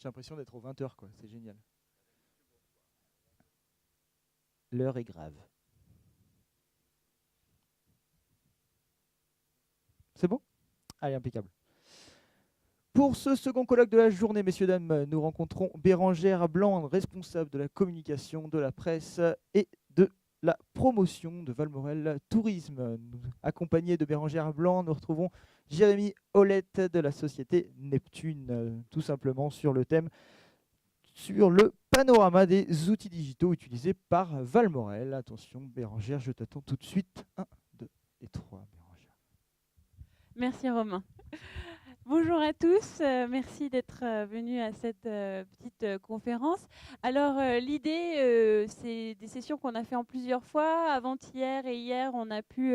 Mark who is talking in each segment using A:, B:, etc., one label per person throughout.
A: J'ai l'impression d'être aux 20h, quoi. C'est génial. L'heure est grave. C'est bon? Allez, impeccable. Pour ce second colloque de la journée, messieurs, dames, nous rencontrons Bérangère Bland, responsable de la communication, de la presse et de la promotion de Valmorel Tourisme. Accompagné de Bérangère Bland, nous retrouvons Jérémy Hollette de la société Neptune, tout simplement sur le thème, sur le panorama des outils digitaux utilisés par Valmorel. Attention, Bérangère, je t'attends tout de suite. 1, 2 et 3, Bérangère.
B: Merci Romain. Bonjour à tous, merci d'être venus à cette petite conférence. Alors l'idée, c'est des sessions qu'on a fait en plusieurs fois. Avant-hier et hier, on a pu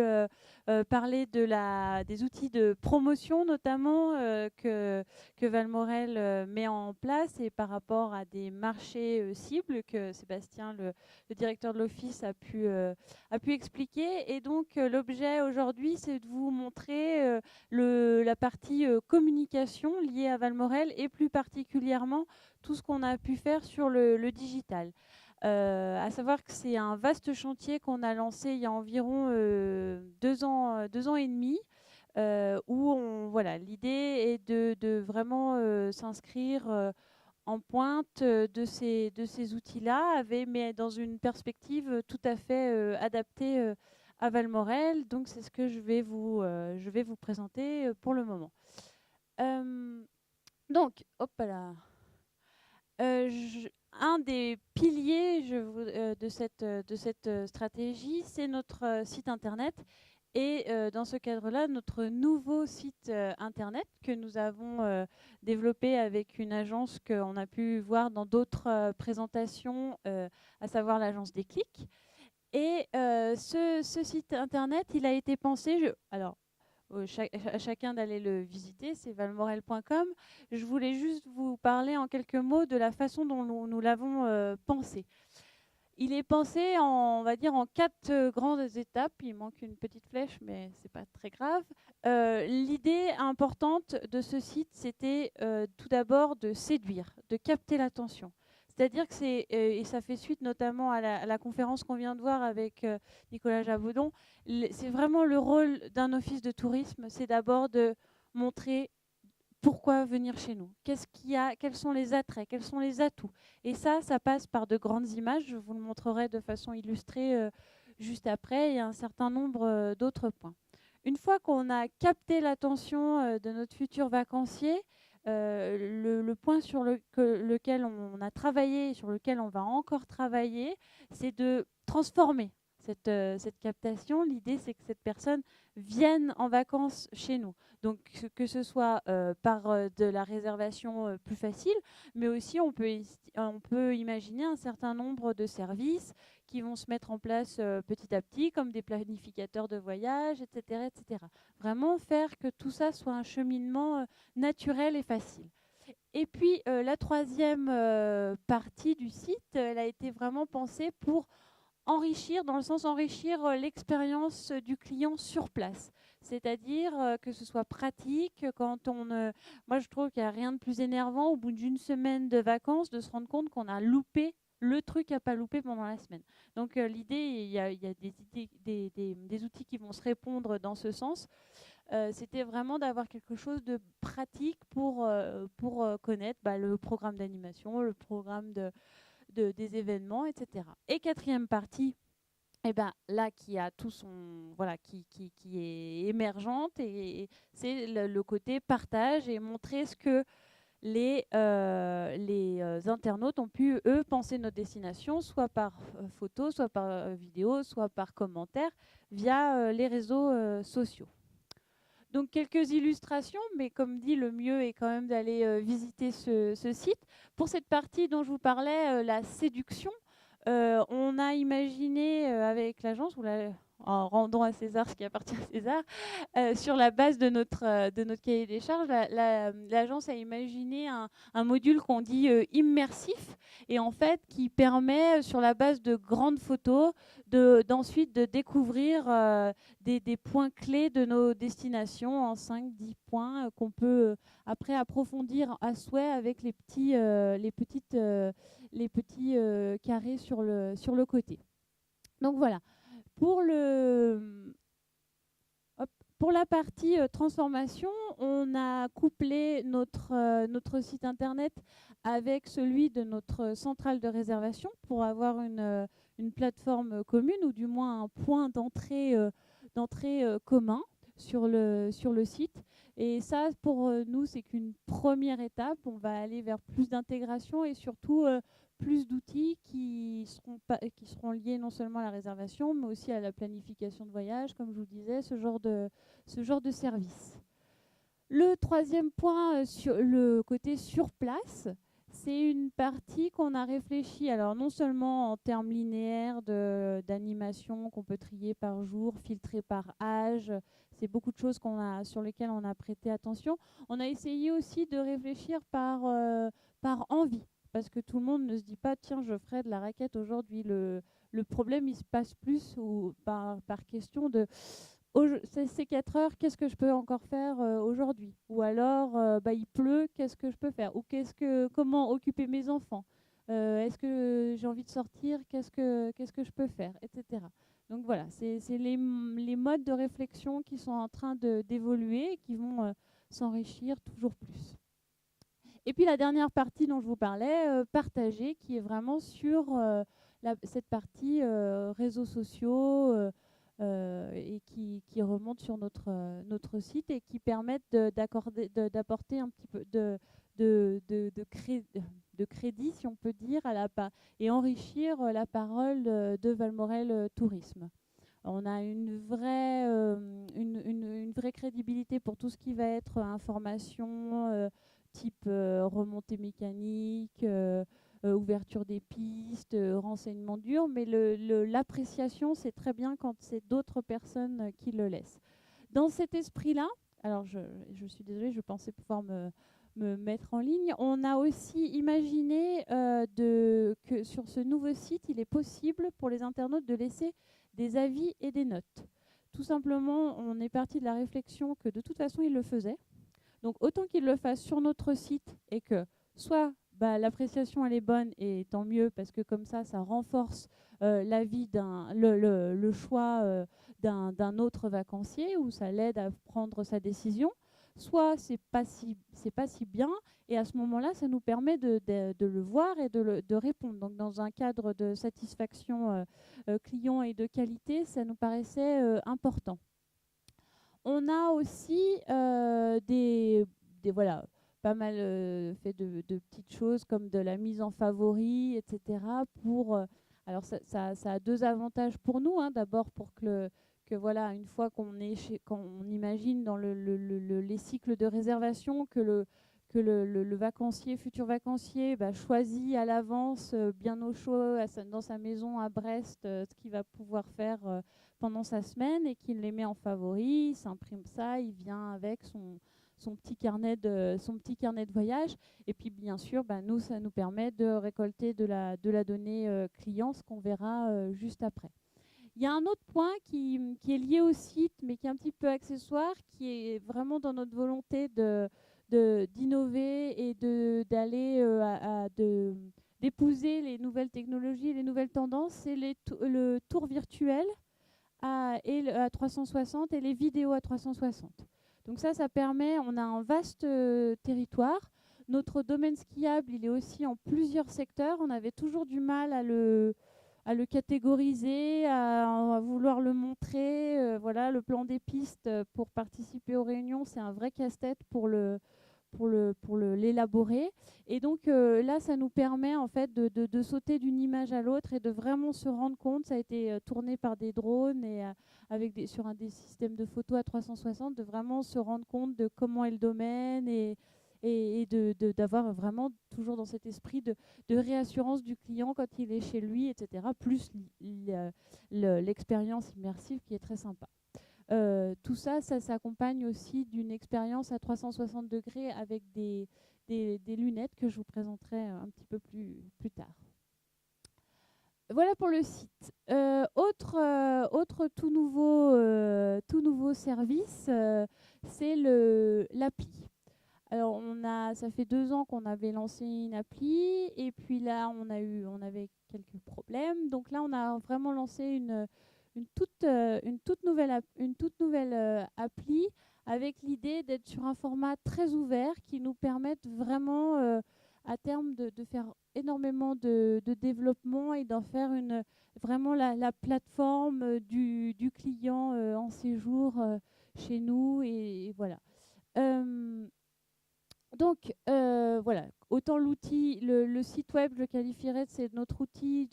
B: parler des outils de promotion notamment que Valmorel met en place et par rapport à des marchés cibles que Sébastien, le directeur de l'office, a pu expliquer. Et donc l'objet aujourd'hui, c'est de vous montrer la partie communication liée à Valmorel et plus particulièrement tout ce qu'on a pu faire sur le digital. À savoir que c'est un vaste chantier qu'on a lancé il y a environ 2 ans et demi, où l'idée est de vraiment s'inscrire en pointe de ces outils-là, mais dans une perspective tout à fait adaptée à Valmorel. Donc c'est ce que je vais vous présenter pour le moment. Donc, hop là. Un des piliers de cette stratégie, c'est notre site internet. Et dans ce cadre-là, notre nouveau site internet que nous avons développé avec une agence qu'on a pu voir dans d'autres présentations, à savoir l'agence Déclic. Et ce site internet, il a été pensé, alors à chacun d'aller le visiter, c'est valmorel.com. Je voulais juste vous parler en quelques mots de la façon dont nous l'avons pensé. Il est pensé on va dire, en 4 grandes étapes. Il manque une petite flèche, mais c'est pas très grave. L'idée importante de ce site, c'était tout d'abord de séduire, de capter l'attention. C'est-à-dire que et ça fait suite notamment à la conférence qu'on vient de voir avec Nicolas Javaudon, c'est vraiment le rôle d'un office de tourisme, c'est d'abord de montrer pourquoi venir chez nous, qu'est-ce qu'il y a, quels sont les attraits, quels sont les atouts. Et ça passe par de grandes images, je vous le montrerai de façon illustrée juste après, et un certain nombre d'autres points. Une fois qu'on a capté l'attention de notre futur vacancier, le point sur lequel on a travaillé, sur lequel on va encore travailler, c'est de transformer cette captation. L'idée, c'est que cette personne vienne en vacances chez nous. Donc, que ce soit par de la réservation plus facile, mais aussi on peut imaginer un certain nombre de services qui vont se mettre en place petit à petit, comme des planificateurs de voyage, etc., etc. Vraiment faire que tout ça soit un cheminement naturel et facile. Et puis, la troisième partie du site, elle a été vraiment pensée pour enrichir, dans le sens enrichir l'expérience du client sur place. C'est-à-dire que ce soit pratique quand moi, je trouve qu'il n'y a rien de plus énervant au bout d'une semaine de vacances de se rendre compte qu'on a loupé le truc à pas louper pendant la semaine. Donc l'idée, il y a des outils qui vont se répondre dans ce sens. C'était vraiment d'avoir quelque chose de pratique pour connaître le programme d'animation, le programme des événements, etc. Et quatrième partie, là qui a tout son qui est émergente, et c'est le côté partage et montrer ce que les internautes ont pu eux penser notre destination, soit par photo, soit par vidéo, soit par commentaire via les réseaux sociaux. Donc quelques illustrations, mais comme dit, le mieux est quand même d'aller visiter ce site. Pour cette partie dont je vous parlais, la séduction, on a imaginé avec l'agence, en rendant à César ce qui appartient à César, sur la base de notre cahier des charges, l'agence a imaginé un module qu'on dit immersif, et en fait qui permet, sur la base de grandes photos, d'ensuite de découvrir des points clés de nos destinations en 5-10 points qu'on peut après approfondir à souhait avec les petits carrés sur le côté. Donc voilà. Pour pour la partie transformation, on a couplé notre site internet avec celui de notre centrale de réservation pour avoir une plateforme commune, ou du moins un point d'entrée commun sur le site. Et ça, pour nous, c'est qu'une première étape. On va aller vers plus d'intégration et surtout plus d'outils qui seront liés non seulement à la réservation, mais aussi à la planification de voyage, comme je vous disais, ce genre de service. Le troisième point, sur le côté sur place, c'est une partie qu'on a réfléchi, alors non seulement en termes linéaires d'animation qu'on peut trier par jour, filtrer par âge, c'est beaucoup de choses sur lesquelles on a prêté attention. On a essayé aussi de réfléchir par envie, parce que tout le monde ne se dit pas tiens, je ferai de la raquette aujourd'hui. Le problème, il se passe plus par question de ces 4 heures, qu'est-ce que je peux encore faire aujourd'hui? Ou alors, il pleut, qu'est-ce que je peux faire? Ou comment occuper mes enfants? Est-ce que j'ai envie de sortir? Qu'est-ce que je peux faire? Etc. Donc voilà, c'est les modes de réflexion qui sont en train d'évoluer et qui vont s'enrichir toujours plus. Et puis la dernière partie dont je vous parlais, partager, qui est vraiment sur cette partie réseaux sociaux et qui remonte sur notre site et qui permettent d'apporter un petit peu de crédit, si on peut dire, et enrichir la parole de Valmorel Tourisme. On a une vraie crédibilité pour tout ce qui va être information type remontée mécanique, ouverture des pistes, renseignements durs, mais l'appréciation, c'est très bien quand c'est d'autres personnes qui le laissent. Dans cet esprit-là, alors je suis désolée, je pensais pouvoir me mettre en ligne. On a aussi imaginé que sur ce nouveau site, il est possible pour les internautes de laisser des avis et des notes. Tout simplement, on est parti de la réflexion que de toute façon, ils le faisaient. Donc autant qu'ils le fassent sur notre site et que soit l'appréciation elle est bonne, et tant mieux, parce que comme ça renforce l'avis le choix d'un autre vacancier, ou ça l'aide à prendre sa décision. Soit c'est pas si bien, et à ce moment-là, ça nous permet de le voir et de répondre. Donc dans un cadre de satisfaction client et de qualité, ça nous paraissait important. On a aussi voilà, pas mal fait de petites choses comme de la mise en favori, etc. Alors ça a 2 avantages pour nous. D'abord pour que voilà, une fois quand on imagine dans les cycles de réservation que le futur vacancier choisit à l'avance, bien au chaud, dans sa maison à Brest, ce qu'il va pouvoir faire pendant sa semaine, et qu'il les met en favori, il s'imprime ça, il vient avec son petit carnet de voyage. Et puis bien sûr, nous, ça nous permet de récolter de la donnée client, ce qu'on verra juste après. Il y a un autre point qui est lié au site, mais qui est un petit peu accessoire, qui est vraiment dans notre volonté d'innover et d'épouser les nouvelles technologies, les nouvelles tendances. C'est le tour virtuel à 360 et les vidéos à 360. Donc ça permet, on a un vaste territoire. Notre domaine skiable, il est aussi en plusieurs secteurs. On avait toujours du mal à le catégoriser, à vouloir le montrer. Voilà, le plan des pistes pour participer aux réunions, c'est un vrai casse-tête pour l'élaborer. Et donc là, ça nous permet en fait de sauter d'une image à l'autre et de vraiment se rendre compte. Ça a été tourné par des drones et sur des systèmes de photos à 360, de vraiment se rendre compte de comment est le domaine et et d'avoir vraiment toujours dans cet esprit de réassurance du client quand il est chez lui, etc. Plus l'expérience immersive qui est très sympa. Tout ça, ça s'accompagne aussi d'une expérience à 360 degrés avec des lunettes que je vous présenterai un petit peu plus tard. Voilà pour le site. Autre tout nouveau service, c'est l'appli. Alors ça fait 2 ans qu'on avait lancé une appli et puis là on avait quelques problèmes. Donc là on a vraiment lancé une toute nouvelle appli avec l'idée d'être sur un format très ouvert qui nous permette vraiment à terme de faire énormément de développement et d'en faire vraiment la plateforme du client en séjour chez nous et voilà. Donc voilà, autant l'outil, le site web, je le qualifierais, c'est notre outil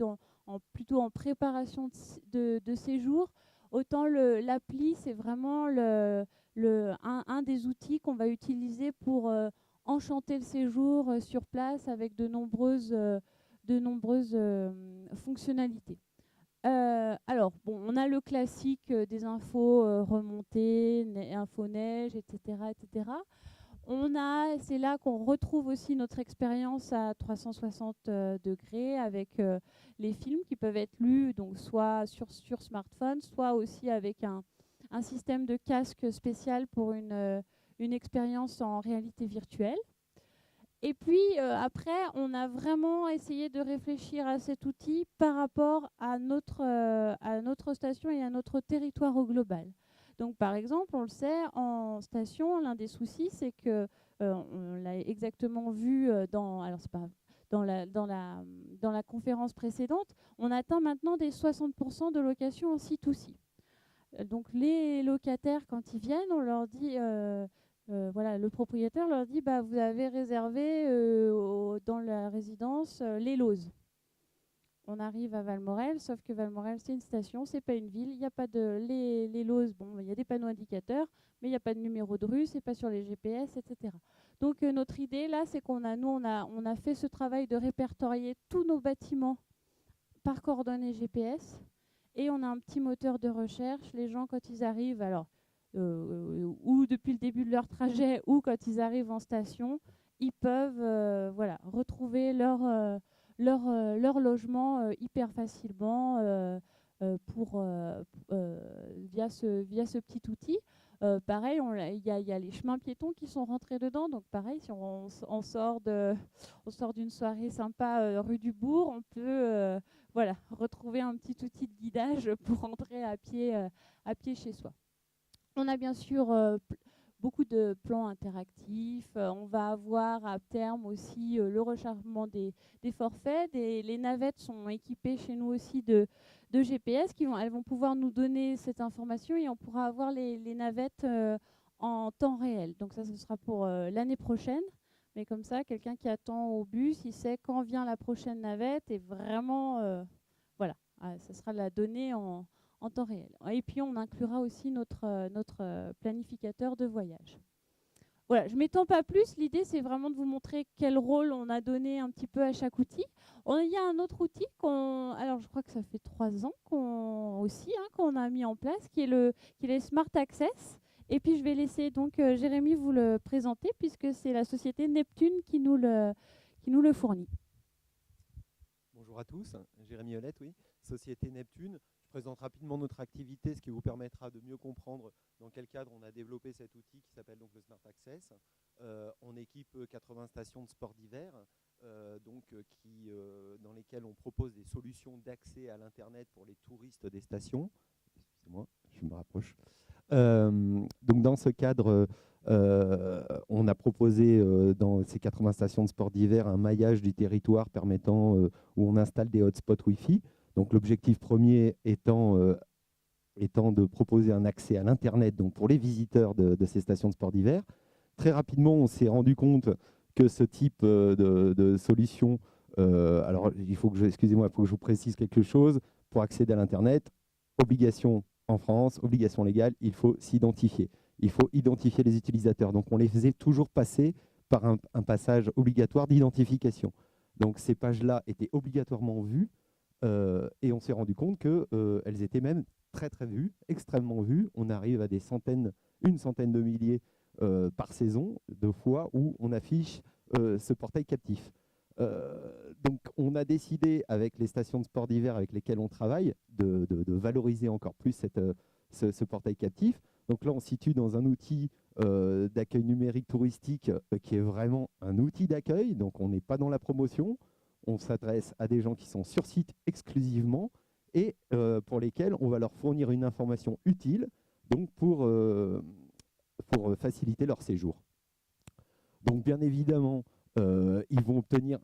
B: plutôt en préparation de séjour, autant l'appli, c'est vraiment un des outils qu'on va utiliser pour enchanter le séjour sur place avec de nombreuses fonctionnalités. Alors, bon, on a le classique des infos remontées, info neige, etc., etc. C'est là qu'on retrouve aussi notre expérience à 360 degrés avec les films qui peuvent être lus donc soit sur smartphone, soit aussi avec un système de casque spécial pour une expérience en réalité virtuelle. Et puis après, on a vraiment essayé de réfléchir à cet outil par rapport à notre station et à notre territoire au global. Donc par exemple, on le sait, en station, l'un des soucis, c'est que, on l'a exactement vu alors c'est pas dans la conférence précédente, on atteint maintenant des 60% de location en C2C. Donc les locataires, quand ils viennent, on leur dit, voilà, le propriétaire leur dit, bah, vous avez réservé dans la résidence les Lozes. On arrive à Valmorel, sauf que Valmorel, c'est une station, c'est pas une ville. Il n'y a pas les Lozes, bon, il y a des panneaux indicateurs, mais il n'y a pas de numéro de rue, c'est pas sur les GPS, etc. Donc notre idée là, c'est on a fait ce travail de répertorier tous nos bâtiments par coordonnées GPS, et on a un petit moteur de recherche. Les gens, quand ils arrivent, alors ou depuis le début de leur trajet, ou quand ils arrivent en station, ils peuvent voilà, retrouver leur logement hyper facilement via ce petit outil. Pareil, il y a les chemins piétons qui sont rentrés dedans. Donc pareil, si on sort d'une soirée sympa rue du Bourg, on peut voilà, retrouver un petit outil de guidage pour rentrer à pied chez soi. On a bien sûr beaucoup de plans interactifs. On va avoir à terme aussi le rechargement des forfaits. Les navettes sont équipées chez nous aussi de GPS. Elles vont pouvoir nous donner cette information et on pourra avoir les navettes en temps réel. Donc ça, ce sera pour l'année prochaine. Mais comme ça, quelqu'un qui attend au bus, il sait quand vient la prochaine navette et vraiment, voilà, ça sera la donnée en temps réel. Et puis on inclura aussi notre planificateur de voyage. Voilà, je ne m'étends pas plus. L'idée, c'est vraiment de vous montrer quel rôle on a donné un petit peu à chaque outil. Il y a un autre outil alors je crois que ça fait 3 ans qu'on a mis en place, qui est Smart Access. Et puis je vais laisser donc Jérémy vous le présenter, puisque c'est la société Neptune qui nous le fournit.
C: Bonjour à tous, Jérémy Holette, oui, société Neptune. Je présente rapidement notre activité, ce qui vous permettra de mieux comprendre dans quel cadre on a développé cet outil qui s'appelle donc le Smart Access. On équipe 80 stations de sport d'hiver, dans lesquelles on propose des solutions d'accès à l'Internet pour les touristes des stations. Excusez-moi, je me rapproche. Donc dans ce cadre, on a proposé dans ces 80 stations de sport d'hiver un maillage du territoire permettant où on installe des hotspots Wi-Fi. Donc l'objectif premier étant de proposer un accès à l'Internet donc pour les visiteurs de ces stations de sport d'hiver. Très rapidement, on s'est rendu compte que ce type de solution, alors excusez-moi, il faut que je vous précise quelque chose. Pour accéder à l'Internet, obligation en France, obligation légale, il faut s'identifier. Il faut identifier les utilisateurs. Donc on les faisait toujours passer par un passage obligatoire d'identification. Donc ces pages-là étaient obligatoirement vues et on s'est rendu compte qu'elles étaient même très très vues, extrêmement vues. On arrive à une centaine de milliers par saison de fois où on affiche ce portail captif. Donc on a décidé avec les stations de sport d'hiver avec lesquelles on travaille de valoriser encore plus ce portail captif. Donc là on se situe dans un outil d'accueil numérique touristique qui est vraiment un outil d'accueil, donc on n'est pas dans la promotion, on s'adresse à des gens qui sont sur site exclusivement et pour lesquels on va leur fournir une information utile donc pour faciliter leur séjour. Donc bien évidemment, ils vont obtenir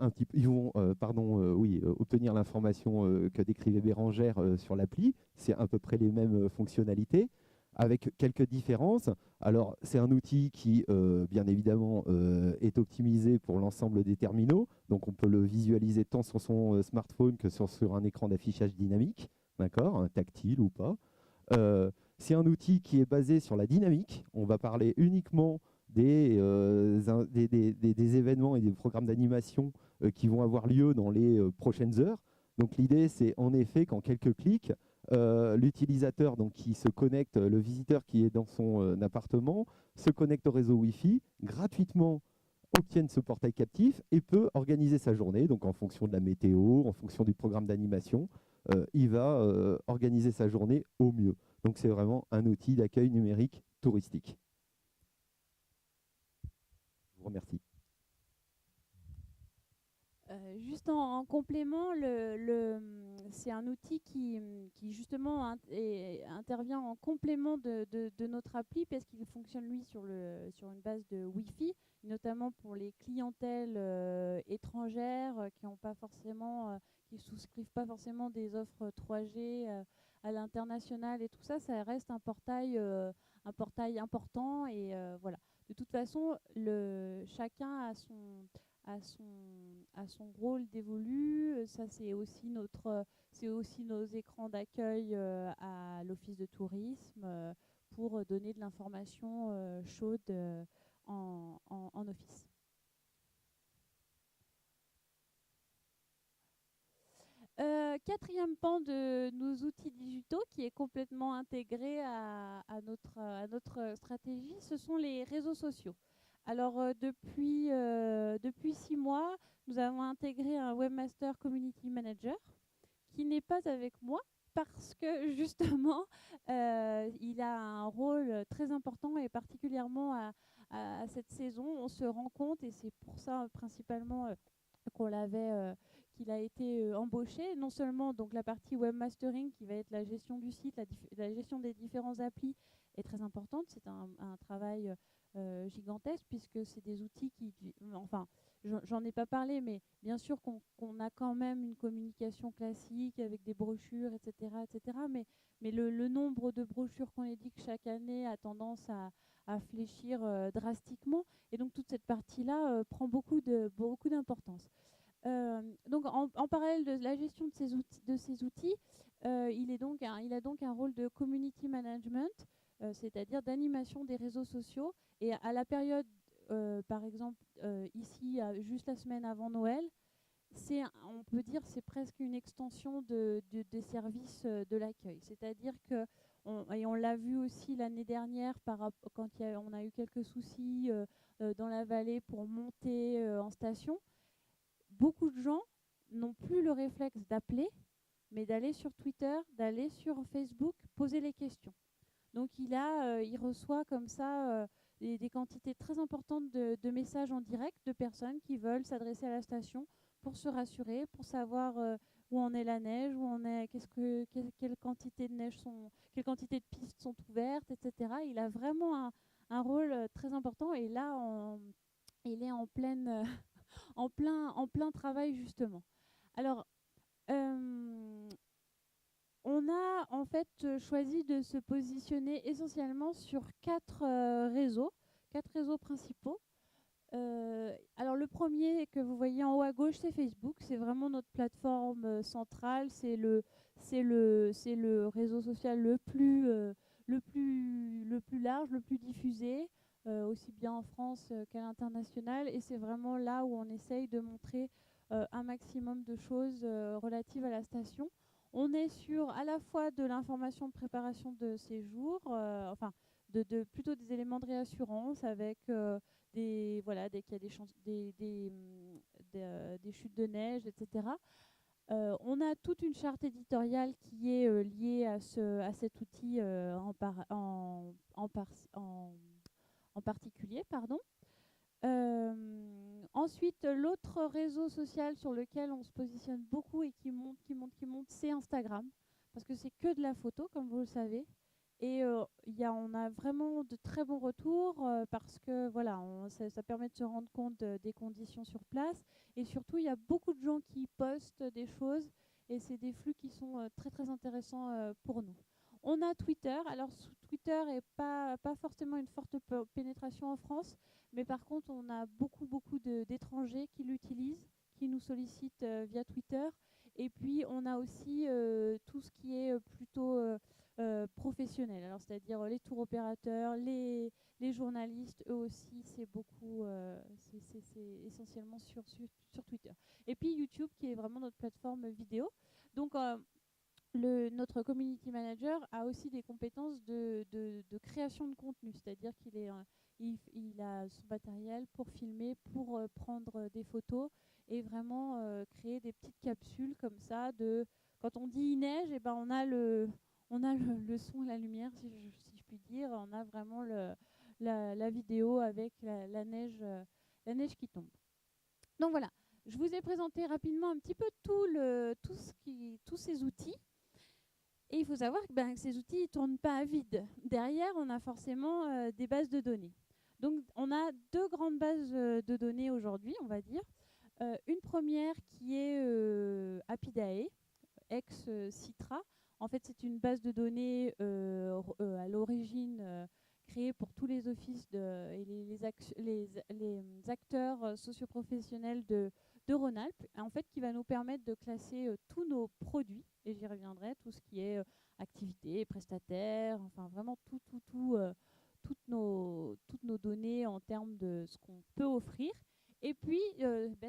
C: obtenir l'information que décrivait Bérangère sur l'appli. C'est à peu près les mêmes fonctionnalités, avec quelques différences. Alors, c'est un outil qui, bien évidemment, est optimisé pour l'ensemble des terminaux. Donc, on peut le visualiser tant sur son smartphone que sur un écran d'affichage dynamique, d'accord, tactile ou pas. C'est un outil qui est basé sur la dynamique. On va parler uniquement des événements et des programmes d'animation qui vont avoir lieu dans les prochaines heures. Donc l'idée, c'est en effet qu'en quelques clics, l'utilisateur qui se connecte, le visiteur qui est dans son appartement, se connecte au réseau Wi-Fi, gratuitement obtienne ce portail captif et peut organiser sa journée. Donc en fonction de la météo, en fonction du programme d'animation, il va organiser sa journée au mieux. Donc c'est vraiment un outil d'accueil numérique touristique. Je vous remercie.
B: Juste en complément, c'est un outil qui justement intervient en complément de notre appli parce qu'il fonctionne lui sur une base de Wi-Fi, notamment pour les clientèles étrangères qui ont pas forcément, qui souscrivent pas forcément des offres 3G à l'international et tout ça. Ça reste un portail important et voilà. De toute façon, chacun a son rôle dévolu. Ça, c'est aussi nos écrans d'accueil à l'office de tourisme pour donner de l'information chaude en office. Quatrième pan de nos outils digitaux qui est complètement intégré à notre stratégie, ce sont les réseaux sociaux. Alors depuis 6 mois, nous avons intégré un Webmaster Community Manager qui n'est pas avec moi parce que justement il a un rôle très important et particulièrement à cette saison. On se rend compte et c'est pour ça principalement qu'il a été embauché, non seulement donc la partie webmastering qui va être la gestion du site, la gestion des différents applis est très importante. C'est un travail gigantesque puisque c'est des outils enfin, j'en ai pas parlé, mais bien sûr qu'on a quand même une communication classique avec des brochures, etc., etc. Mais le nombre de brochures qu'on édite chaque année a tendance à fléchir drastiquement, et donc toute cette partie-là prend beaucoup d'importance. Donc en parallèle de la gestion de ces outils, il a donc un rôle de community management, c'est-à-dire d'animation des réseaux sociaux. Et à la période, par exemple, ici, juste la semaine avant Noël, on peut dire c'est presque une extension des services de l'accueil. C'est-à-dire que, et on l'a vu aussi l'année dernière quand on a eu quelques soucis dans la vallée pour monter en station, beaucoup de gens n'ont plus le réflexe d'appeler, mais d'aller sur Twitter, d'aller sur Facebook, poser les questions. Donc il reçoit comme ça des quantités très importantes de messages en direct de personnes qui veulent s'adresser à la station pour se rassurer, pour savoir où en est la neige, quelle quantité de neige quelle quantité de pistes sont ouvertes, etc. Il a vraiment un rôle très important, et là il est en plein travail justement. Alors on a en fait choisi de se positionner essentiellement sur 4 réseaux principaux. Alors le premier que vous voyez en haut à gauche, c'est Facebook. C'est vraiment notre plateforme centrale. C'est le réseau social le plus large, le plus diffusé. aussi bien en France qu'à l'international. Et c'est vraiment là où on essaye de montrer un maximum de choses relatives à la station. On est sur à la fois de l'information de préparation de séjour, enfin plutôt des éléments de réassurance avec dès qu'il y a des chutes de neige, etc. On a toute une charte éditoriale qui est liée à cet outil en particulier. Pardon. Ensuite, l'autre réseau social sur lequel on se positionne beaucoup et qui monte, c'est Instagram. Parce que c'est que de la photo, comme vous le savez. Et on a vraiment de très bons retours parce que voilà, ça permet de se rendre compte des conditions sur place. Et surtout, il y a beaucoup de gens qui postent des choses et c'est des flux qui sont très très intéressants pour nous. On a Twitter. Alors Twitter n'est pas forcément une forte pénétration en France, mais par contre, on a beaucoup d'étrangers qui l'utilisent, qui nous sollicitent via Twitter. Et puis, on a aussi tout ce qui est plutôt professionnel. Alors, c'est-à-dire les tours opérateurs, les journalistes, eux aussi, c'est beaucoup, c'est essentiellement sur Twitter. Et puis YouTube, qui est vraiment notre plateforme vidéo. Donc, notre community manager a aussi des compétences de création de contenu, c'est-à-dire il a son matériel pour filmer, pour prendre des photos et vraiment créer des petites capsules comme ça. Quand on dit il neige, et ben on a le son et la lumière, si je puis dire. On a vraiment la vidéo avec la neige qui tombe. Donc voilà, je vous ai présenté rapidement un petit peu tous ces outils. Et il faut savoir que ces outils ne tournent pas à vide. Derrière, on a forcément des bases de données. Donc, on a deux grandes bases de données aujourd'hui, on va dire. Une première qui est Apidae, ex-Citra. En fait, c'est une base de données à l'origine créée pour tous les offices et les acteurs socioprofessionnels de Rhône-Alpes, en fait, qui va nous permettre de classer tous nos produits, et j'y reviendrai, tout ce qui est activités, prestataires, enfin vraiment toutes nos données en termes de ce qu'on peut offrir. Et puis,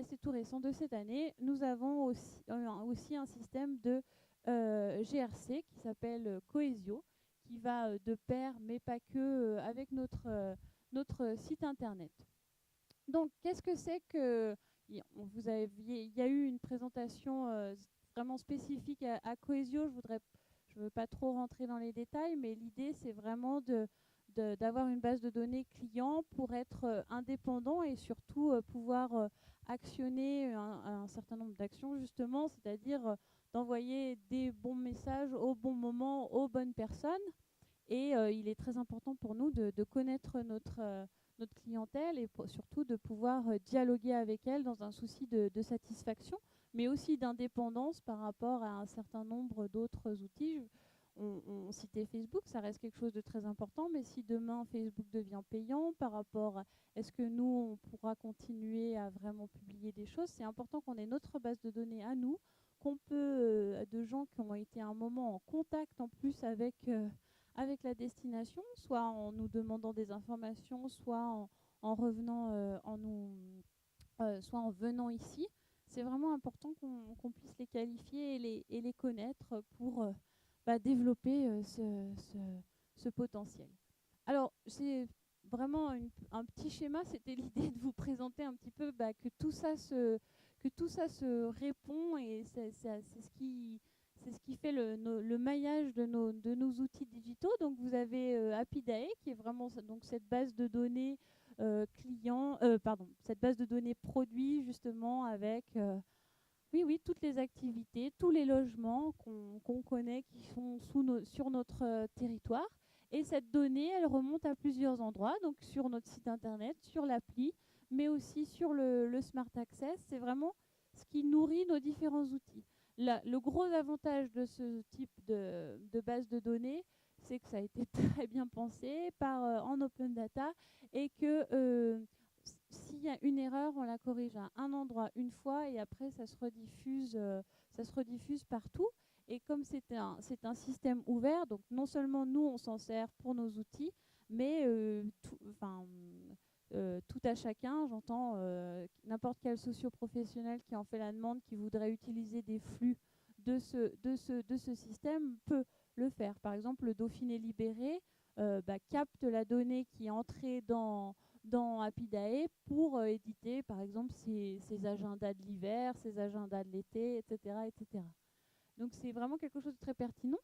B: c'est tout récent de cette année, nous avons aussi un système de GRC qui s'appelle Cohesio, qui va de pair, mais pas que, avec notre site internet. Donc, qu'est-ce que c'est que... Il y a eu une présentation vraiment spécifique à Cohesio. Je ne veux pas trop rentrer dans les détails, mais l'idée, c'est vraiment d'avoir une base de données client pour être indépendant et surtout pouvoir actionner un certain nombre d'actions, justement, c'est-à-dire d'envoyer des bons messages au bon moment aux bonnes personnes. Et il est très important pour nous de connaître notre clientèle et surtout de pouvoir dialoguer avec elle dans un souci de satisfaction, mais aussi d'indépendance par rapport à un certain nombre d'autres outils. On citait Facebook, ça reste quelque chose de très important, mais si demain Facebook devient payant par rapport à est-ce que nous, on pourra continuer à vraiment publier des choses, c'est important qu'on ait notre base de données à nous, qu'on peut, de gens qui ont été à un moment en contact en plus avec la destination, soit en nous demandant des informations, soit en revenant, soit en venant ici. C'est vraiment important qu'on puisse les qualifier et les connaître pour développer ce potentiel. Alors, c'est vraiment un petit schéma, c'était l'idée de vous présenter un petit peu que tout ça se répond et c'est ce qui fait le maillage de nos outils digitaux. Donc vous avez Apidae qui est vraiment donc cette base de données cette base de données produits justement avec toutes les activités, tous les logements qu'on connaît qui sont sur notre territoire. Et cette donnée, elle remonte à plusieurs endroits, donc sur notre site internet, sur l'appli, mais aussi sur le Smart Access. C'est vraiment ce qui nourrit nos différents outils. Le gros avantage de ce type de base de données, c'est que ça a été très bien pensé en open data et que s'il y a une erreur, on la corrige à un endroit une fois et après ça se rediffuse partout. Et comme c'est un système ouvert, donc non seulement nous on s'en sert pour nos outils, mais tout à chacun, j'entends n'importe quel socio-professionnel qui en fait la demande, qui voudrait utiliser des flux de ce système, peut le faire. Par exemple, le Dauphiné libéré capte la donnée qui est entrée dans Apidae pour éditer, par exemple, ses agendas de l'hiver, ses agendas de l'été, etc., etc. Donc c'est vraiment quelque chose de très pertinent.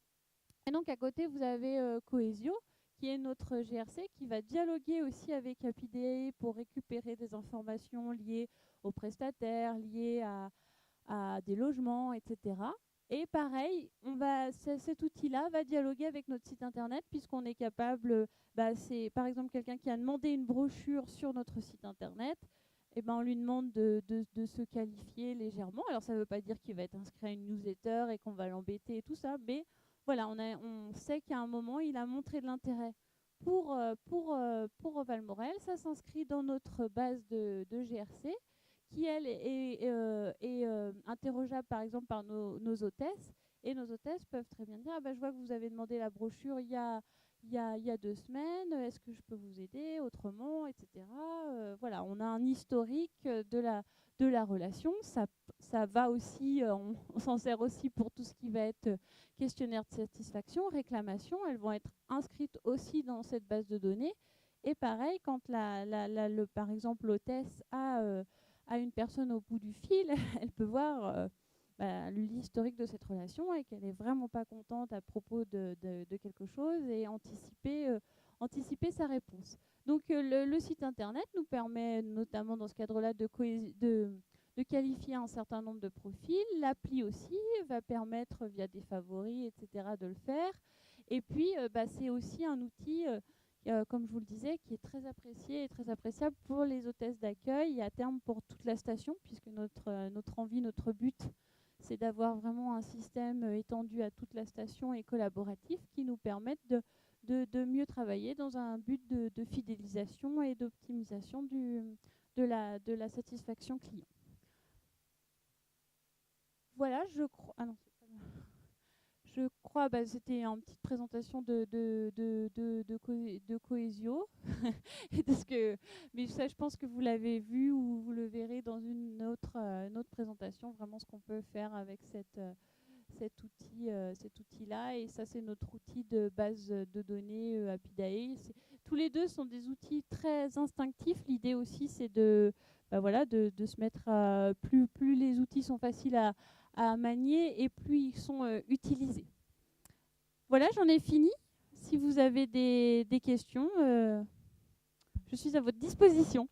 B: Et donc à côté, vous avez Cohesio, qui est notre GRC, qui va dialoguer aussi avec Apidae pour récupérer des informations liées aux prestataires, liées à des logements, etc. Et pareil, cet outil-là va dialoguer avec notre site internet, puisqu'on est capable, c'est par exemple quelqu'un qui a demandé une brochure sur notre site internet, et on lui demande de se qualifier légèrement. Alors ça ne veut pas dire qu'il va être inscrit à une newsletter et qu'on va l'embêter et tout ça, mais voilà, on sait qu'à un moment, il a montré de l'intérêt pour Valmorel. Ça s'inscrit dans notre base de GRC, qui, elle, est interrogeable, par exemple, par nos hôtesses. Et nos hôtesses peuvent très bien dire, je vois que vous avez demandé la brochure il y a 2 semaines, est-ce que je peux vous aider autrement, etc. Voilà, on a un historique de la relation. Ça va aussi, on s'en sert aussi pour tout ce qui va être questionnaire de satisfaction, réclamation. Elles vont être inscrites aussi dans cette base de données. Et pareil, quand par exemple l'hôtesse a une personne au bout du fil, elle peut voir l'historique de cette relation et qu'elle n'est vraiment pas contente à propos de quelque chose et anticiper sa réponse. Donc le site internet nous permet notamment dans ce cadre-là de qualifier un certain nombre de profils. L'appli aussi va permettre via des favoris, etc., de le faire. Et puis c'est aussi un outil comme je vous le disais, qui est très apprécié et très appréciable pour les hôtesses d'accueil et à terme pour toute la station, puisque notre envie, notre but, c'est d'avoir vraiment un système étendu à toute la station et collaboratif qui nous permette de mieux travailler dans un but de fidélisation et d'optimisation de la satisfaction client. Voilà, je crois... Ah non, je crois que c'était une petite présentation de Cohesio. Mais ça, je pense que vous l'avez vu ou vous le verrez dans une autre présentation, vraiment ce qu'on peut faire avec cet outil-là. Et ça, c'est notre outil de base de données Apidae. Tous les deux sont des outils très instinctifs. L'idée aussi, c'est de se mettre plus les outils sont faciles à manier et plus ils sont utilisés. Voilà, j'en ai fini. Si vous avez des questions, je suis à votre disposition.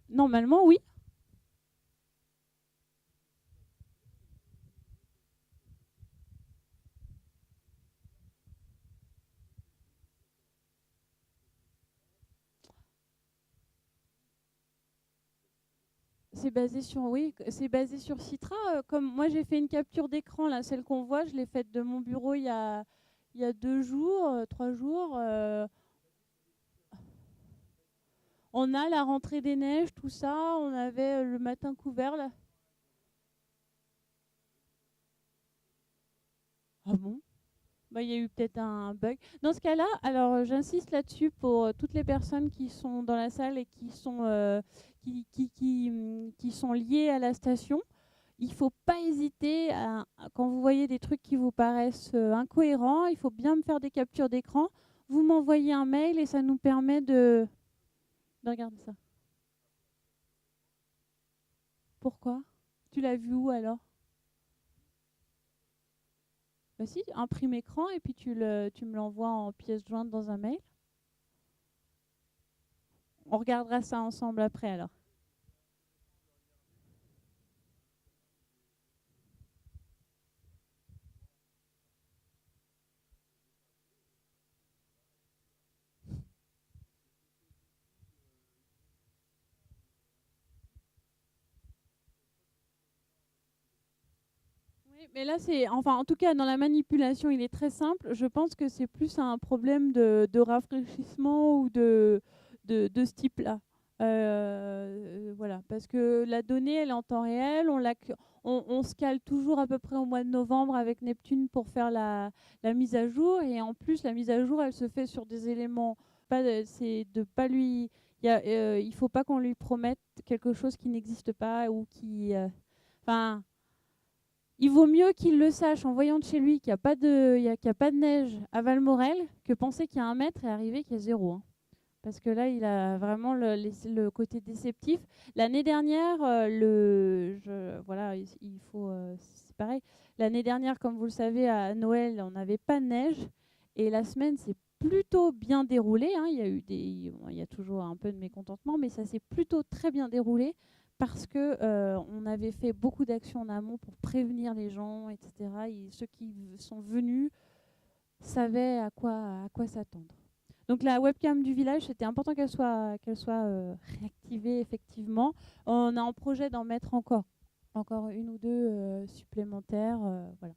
B: Normalement, oui. C'est basé sur Citra. Comme moi, j'ai fait une capture d'écran, là, celle qu'on voit, je l'ai faite de mon bureau il y a 2 jours, 3 jours. On a la rentrée des neiges, tout ça. On avait le matin couvert, là. Ah bon ? Il y a eu peut-être un bug. Dans ce cas-là, alors j'insiste là-dessus pour toutes les personnes qui sont dans la salle et qui sont liées à la station. Il ne faut pas hésiter, quand vous voyez des trucs qui vous paraissent incohérents, il faut bien me faire des captures d'écran. Vous m'envoyez un mail et ça nous permet de regarder ça. Pourquoi ? Tu l'as vu où alors ? Si, imprime écran et puis tu me l'envoies en pièce jointe dans un mail. On regardera ça ensemble après alors. Mais là, en tout cas, dans la manipulation, il est très simple. Je pense que c'est plus un problème de rafraîchissement ou de de ce type-là. Voilà, parce que la donnée, elle est en temps réel, on se cale toujours à peu près au mois de novembre avec Neptune pour faire la mise à jour, et en plus la mise à jour, elle se fait sur des éléments, c'est de pas lui, il faut pas qu'on lui promette quelque chose qui n'existe pas ou qui, enfin, il vaut mieux qu'il le sache en voyant de chez lui qu'il n'y a pas de neige à Valmorel que penser qu'il y a 1 mètre et arriver qu'il y a 0, hein. Parce que là, il a vraiment le côté déceptif. L'année dernière, voilà, c'est pareil. L'année dernière, comme vous le savez, à Noël, on n'avait pas de neige. Et la semaine s'est plutôt bien déroulée, hein. Il y a toujours un peu de mécontentement, mais ça s'est plutôt très bien déroulé parce que on avait fait beaucoup d'actions en amont pour prévenir les gens, etc. Et ceux qui sont venus savaient à quoi s'attendre. Donc la webcam du village, c'était important qu'elle soit réactivée effectivement. On a en projet d'en mettre encore 1 ou 2 supplémentaires. Voilà.